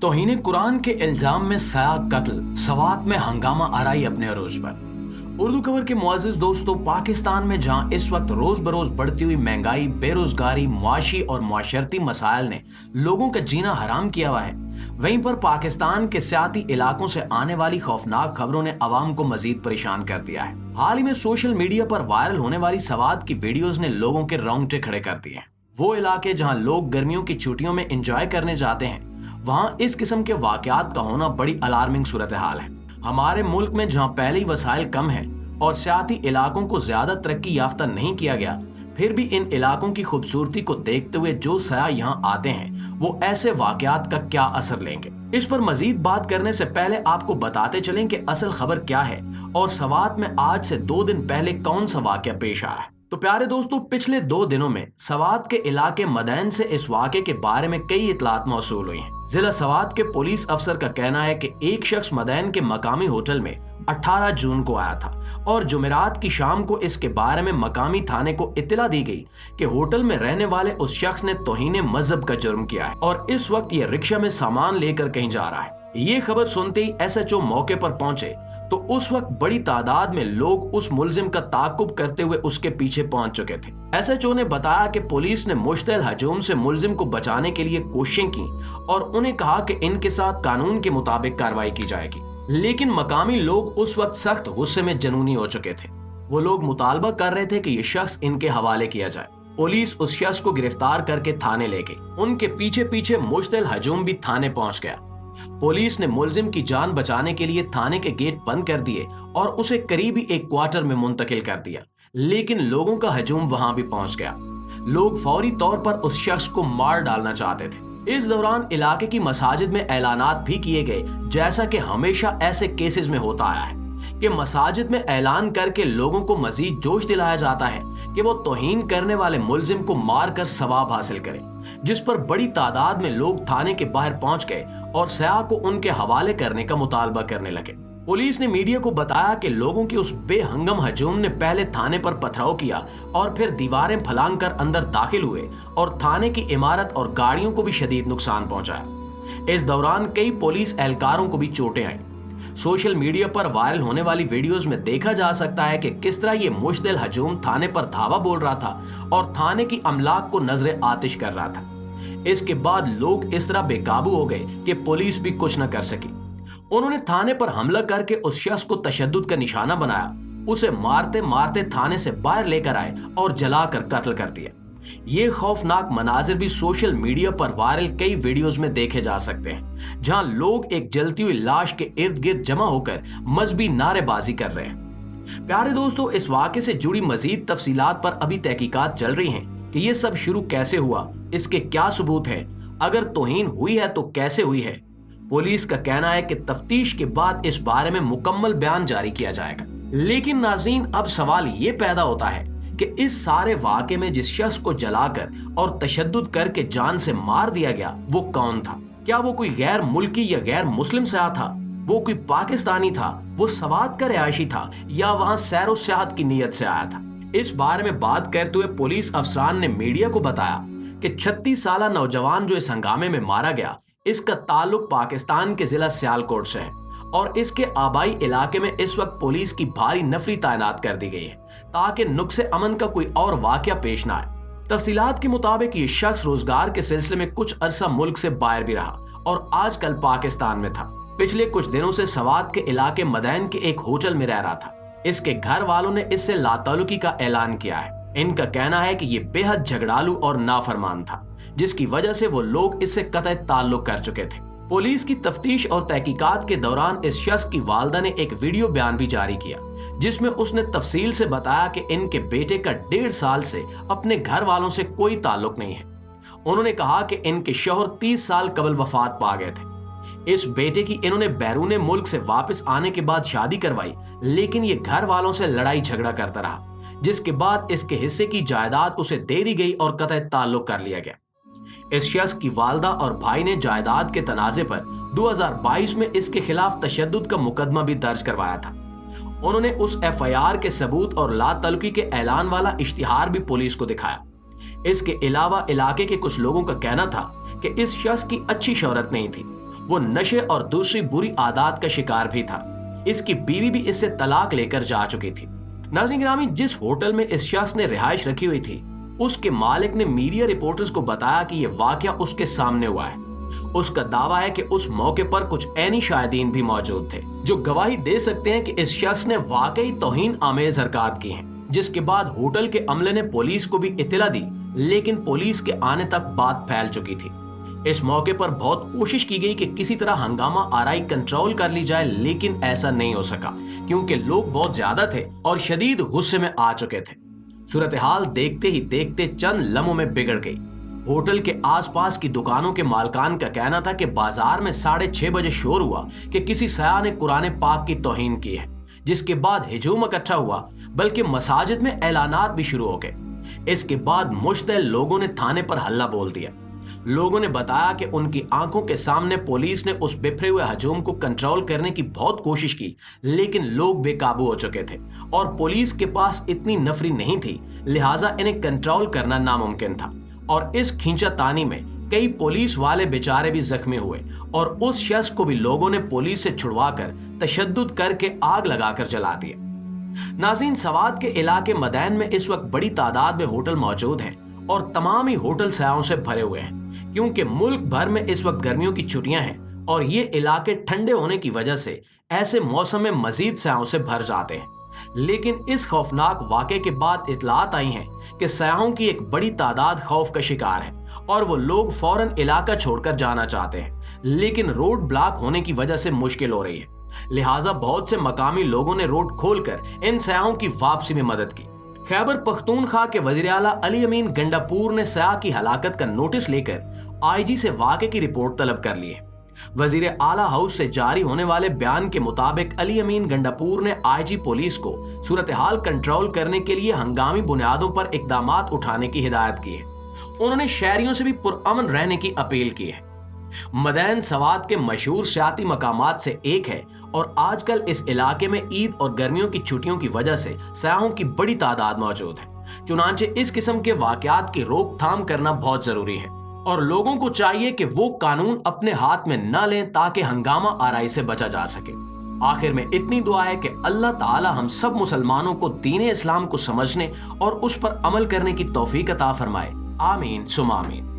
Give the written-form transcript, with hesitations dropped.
तौहीन कुरान के इल्जाम में सया कत्ल, सवात में हंगामा आराई अपने अरोज पर। उर्दू खबर के मुअज़्ज़िज़ दोस्तों, पाकिस्तान में जहां इस वक्त रोज बरोज बढ़ती हुई महंगाई, बेरोजगारी, मुआशी और मुआशरती मसाइल ने लोगों का जीना हराम किया हुआ है, वहीं पर पाकिस्तान के सियाती इलाकों से आने वाली खौफनाक खबरों ने अवाम को मजीद परेशान कर दिया है। हाल ही में सोशल मीडिया पर वायरल होने वाली सवात की वीडियोस ने लोगों के रोंगटे खड़े कर दिए हैं। वो इलाके जहां लोग गर्मियों की छुट्टियों में एंजॉय करने जाते हैं, वहां इस किस्म के वाकयात का होना बड़ी अलार्मिंग सूरत हाल है। हमारे मुल्क में जहां पहले ही वसाइल कम है और सियाती इलाकों को ज्यादा तरक्की याफ्ता नहीं किया गया, फिर भी इन इलाकों की खूबसूरती को देखते हुए जो सयाह यहाँ आते हैं, वो ऐसे वाकयात का क्या असर लेंगे। इस पर मजीद बात करने से पहले आपको बताते चलें कि असल खबर क्या है और सवात में आज से 2 दिन पहले कौन सा वाकया पेश आया है। तो प्यारे दोस्तों, पिछले 2 दिनों में सवात के इलाके मदैन से इस वाक़े के बारे में कई इतलात मौसूल हुई हैं। जिला सवात के पुलिस अफसर का कहना है कि एक शख्स मदैन के मकामी होटल में 18 जून को आया था और जुमेरात की शाम को इसके बारे में मकामी थाने को इत्तला दी गई कि होटल में रहने वाले उस शख्स ने तौहीन मजहब का जुर्म किया है और इस वक्त ये रिक्शा में सामान लेकर कहीं जा रहा है। ये खबर सुनते ही SHO मौके पर पहुंचे तो उस वक्त बड़ी तादाद में लोग उस मुलजिम का ताकुब करते हुए उसके पीछे पहुंच चुके थे। SHO ने बताया कि पुलिस ने मुश्तइल हजूम से मुलजिम को बचाने के लिए कोशिशें की और उन्हें कहा कि इनके साथ कानून के मुताबिक कार्रवाई की जाएगी, लेकिन मकामी लोग उस वक्त सख्त गुस्से में जनूनी हो चुके थे। वो लोग मुतालबा कर रहे थे कि ये शख्स इनके हवाले किया जाए। पुलिस उस शख्स को गिरफ्तार करके थाने ले गई। उनके पीछे पीछे मुश्तइल हजूम भी थाने पहुंच गया। पुलिस ने मुलजिम की जान बचाने के लिए थाने के गेट बंद कर दिए और उसे करीबी एक क्वार्टर में मुंतकिल कर दिया, लेकिन लोगों का हजूम वहां भी पहुंच गया। लोग फौरी तौर पर उस शख्स को मार डालना चाहते थे। इस दौरान इलाके की मसाजिद में ऐलानात भी किए गए, जैसा कि हमेशा ऐसे केसेस में होता आया है कि मसाजिद में ऐलान करके लोगों को मजीद जोश दिलाया जाता है कि वो तौहीन करने वाले मुलजिम को मार कर सवाब हासिल करें, जिस पर बड़ी तादाद में लोग थाने के बाहर पहुंच गए और सयाह को उनके हवाले करने का मुतालबा करने लगे। पुलिस ने मीडिया को बताया कि लोगों की उस बेहंगम हजूम ने पहले थाने पर पथराव किया और फिर दीवारें फलांग कर अंदर दाखिल हुए और थाने की इमारत और गाड़ियों को भी शदीद नुकसान पहुंचाया। इस दौरान कई पुलिस एहलकारों को भी चोटें आईं। सोशल मीडिया पर वायरल होने वाली वीडियोस में देखा जा सकता है कि किस तरह ये मुश्तइल हजूम थाने पर धावा बोल रहा था और थाने की अमलाक को नजरे आतिश कर रहा था। इसके बाद लोग इस तरह बेकाबू हो गए कि पुलिस भी कुछ न कर सकी। उन्होंने थाने पर हमला करके उस शख्स को तशद्दुद का निशाना बनाया, उसे मारते मारते थाने से बाहर लेकर आए और जलाकर कत्ल कर दिया। ये खौफनाक मनाजिर भी सोशल मीडिया पर वायरल कई वीडियोस में देखे जा सकते हैं, जहां लोग एक जलती हुई लाश के इर्द गिर्द जमा होकर मजहबी नारेबाजी कर रहे हैं। प्यारे दोस्तों, इस वाक़े से जुड़ी मजीद तफसीलात पर अभी तहकीकात चल रही हैं कि ये सब शुरू कैसे हुआ, इसके क्या सबूत हैं, अगर तौहीन हुई है तो कैसे हुई है। पुलिस का कहना है कि तफ्तीश के बाद इस बारे में मुकम्मल बयान जारी किया जाएगा। लेकिन नाज़रीन, अब सवाल ये पैदा होता है कि इस सारे वाक़े में जिस शख्स को जलाकर और तशद्दुद करके जान से मार दिया गया, वो कौन था? क्या वो कोई गैर मुल्की या गैर मुस्लिम सयाह था? वो कोई पाकिस्तानी था? वो सवात का रिहायशी था या वहां सैरो सियाहत की नीयत से आया था? इस बारे में बात करते हुए पुलिस अफसरान ने मीडिया को बताया कि 36 साला नौजवान जो इस हंगामे में मारा गया, इसका ताल्लुक पाकिस्तान के जिला सियालकोट से है और इसके आबाई इलाके में इस वक्त पुलिस की भारी नफरी तैनात कर दी गई है ताकि नुक्से अमन का कोई और वाकया पेश ना आए। तफसीलात के मुताबिक ये शख्स रोजगार के सिलसिले में कुछ अरसा मुल्क से बाहर भी रहा और आजकल पाकिस्तान में था। पिछले कुछ दिनों से सवात के इलाके मदैन के एक होटल में रह रहा था। इसके घर वालों ने इससे लाताल्लुकी का ऐलान किया है। इनका कहना है कि ये बेहद झगड़ालू और नाफरमान था, जिसकी वजह से वो लोग इससे कतई ताल्लुक कर चुके थे। पुलिस की तफ्तीश और तहकीकात के दौरान इस शख्स की वालदा ने एक वीडियो बयान भी जारी किया, जिसमें उसने तफसील से बताया कि इनके बेटे का 1.5 साल से अपने घर वालों से कोई ताल्लुक नहीं है। उन्होंने कहा कि इनके शौहर 30 साल कबल वफात पा गए थे। इस बेटे की इन्होंने बैरून मुल्क से वापस आने के बाद शादी करवाई, लेकिन ये घर वालों से लड़ाई झगड़ा करता रहा, जिसके बाद इसके हिस्से की जायदाद उसे दे दी गई और कतई ताल्लुक कर लिया गया। इस शख्स की वालदा और भाई ने जायदाद के तनाजे पर 2022 में इसके खिलाफ तशद्दुद का मुकदमा भी दर्ज करवाया था। उन्होंने उस FIR के सबूत और लातल्लुकी के ऐलान वाला इश्तिहार भी पुलिस को दिखाया। इसके अलावा इलाके के कुछ लोगों का कहना था कि इस शख्स की अच्छी शोहरत नहीं थी वो नशे और दूसरी बुरी आदत का शिकार भी था। इसकी बीवी भी इससे तलाक लेकर जा चुकी थी। नाज़रीन गिरामी, जिस होटल में इस शख्स ने रिहाइश रखी हुई थी, उसके मालिक ने मीडिया रिपोर्टर्स को बताया कि यह वाकया उसके सामने हुआ है। उसका दावा है कि उस मौके पर कुछ ऐनी शाहिदीन भी मौजूद थे जो गवाही दे सकते हैं कि इस शख्स ने वाकई तौहीन आमेज हरकत की हैं। जिसके बाद होटल के अमले ने पुलिस को भी इत्तला दी, लेकिन पुलिस के आने तक बात फैल चुकी थी। इस मौके पर बहुत कोशिश की गई कि किसी तरह हंगामा आराई कंट्रोल कर ली जाए, लेकिन ऐसा नहीं हो सका क्योंकि लोग बहुत ज्यादा थे और शदीद गुस्से में आ चुके थे। सूरत हाल देखते ही देखते चंद लम्हों में बिगड़ गई। होटल के आसपास की दुकानों के मालकान का कहना था कि बाजार में 6:30 बजे शोर हुआ कि किसी सयाह ने कुरान पाक की तौहीन की है, जिसके बाद हिजूम इकट्ठा हुआ, बल्कि मसाजिद में ऐलानात भी शुरू हो गए। इसके बाद मुश्तइल लोगों ने थाने पर हल्ला बोल दिया। लोगों ने बताया कि उनकी आंखों के सामने पुलिस ने उस बिखरे हुए हजूम को कंट्रोल करने की बहुत कोशिश की, लेकिन लोग बेकाबू हो चुके थे और पुलिस के पास इतनी नफरी नहीं थी, लिहाजा इन्हें कंट्रोल करना नामुमकिन था। और इस खींचातानी में कई पुलिस वाले बेचारे भी जख्मी हुए और उस शख्स को भी लोगों ने पुलिस से छुड़वाकर तशद्दुद करके आग लगाकर जला दिया। नाज़रीन, सवात के इलाके मदैन में इस वक्त बड़ी तादाद में होटल मौजूद हैं और तमाम ही होटल सयाहों से भरे हुए हैं क्योंकि मुल्क भर में इस वक्त गर्मियों की छुट्टियां हैं और ये इलाके ठंडे होने की वजह से ऐसे मौसम में मजीद सयाहों से भर जाते हैं। लेकिन इस खौफनाक वाक़े के बाद इतलात आई हैं कि सयाहों की एक बड़ी तादाद खौफ का शिकार है और वो लोग फौरन इलाका छोड़कर जाना चाहते हैं, लेकिन रोड ब्लॉक होने की वजह से मुश्किल हो रही है। लिहाजा बहुत से मकामी लोगों ने रोड खोलकर इन सयाहों की वापसी में मदद की। खैबर पख्तूनख्वा के वज़ीर आला अली अमीन गंडापुर ने सयाह की हलाकत का नोटिस लेकर आईजी से वाक़े की रिपोर्ट तलब कर ली है। वज़ीर आला हाउस से जारी होने वाले बयान के मुताबिक अली अमीन गंडापुर ने आईजी पुलिस को सूरत हाल कंट्रोल करने के लिए हंगामी बुनियादों पर इकदामात उठाने की हिदायत की है। उन्होंने शहरियों से भी पुरअमन रहने की अपील की है। मदैन सवात के मशहूर सियाती मकामात से एक है और आजकल इस इलाके में ईद और गर्मियों की छुट्टियों की वजह से सयाहों की बड़ी तादाद मौजूद है। चुनांचे इस किस्म के वाकयात की रोकथाम करना बहुत जरूरी है और लोगों को चाहिए कि वो कानून अपने हाथ में न लें ताकि हंगामा आराई से बचा जा सके। आखिर में इतनी दुआ है कि अल्लाह ताला हम सब मुसलमानों को दीन इस्लाम को समझने और उस पर अमल करने की तौफीक अता फरमाए। आमीन सुमा आमीन।